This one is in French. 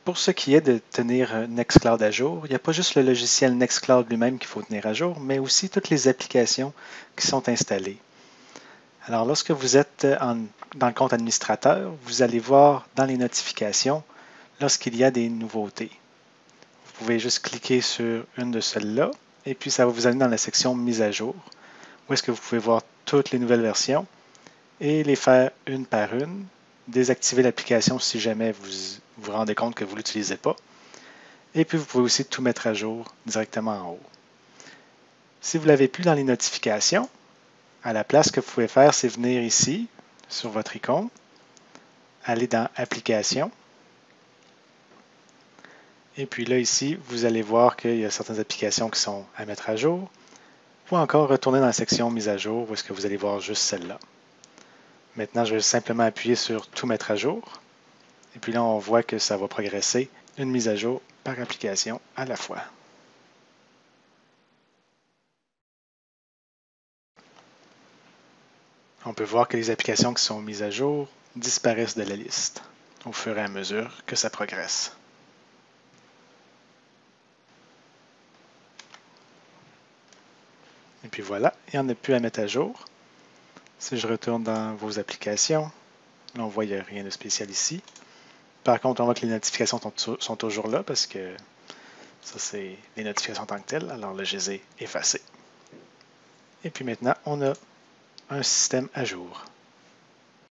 Pour ce qui est de tenir Nextcloud à jour, il n'y a pas juste le logiciel Nextcloud lui-même qu'il faut tenir à jour, mais aussi toutes les applications qui sont installées. Alors, lorsque vous êtes dans le compte administrateur, vous allez voir dans les notifications lorsqu'il y a des nouveautés. Vous pouvez juste cliquer sur une de celles-là et puis ça va vous amener dans la section mise à jour où est-ce que vous pouvez voir toutes les nouvelles versions et les faire une par une, désactiver l'application si jamais vous vous rendez compte que vous ne l'utilisez pas. Et puis vous pouvez aussi tout mettre à jour directement en haut. Si vous ne l'avez plus dans les notifications, à la place, ce que vous pouvez faire, c'est venir ici sur votre icône, aller dans Applications. Et puis là, ici, vous allez voir qu'il y a certaines applications qui sont à mettre à jour. Ou encore retourner dans la section Mise à jour où est-ce que vous allez voir juste celle-là. Maintenant, je vais simplement appuyer sur Tout mettre à jour. Et puis là, on voit que ça va progresser une mise à jour par application à la fois. On peut voir que les applications qui sont mises à jour disparaissent de la liste au fur et à mesure que ça progresse. Et puis voilà, il n'y en a plus à mettre à jour. Si je retourne dans vos applications, là on voit qu'il n'y a rien de spécial ici. Par contre, on voit que les notifications sont toujours là parce que ça c'est les notifications en tant que telles. Alors là, je les ai effacées. Et puis maintenant, on a un système à jour.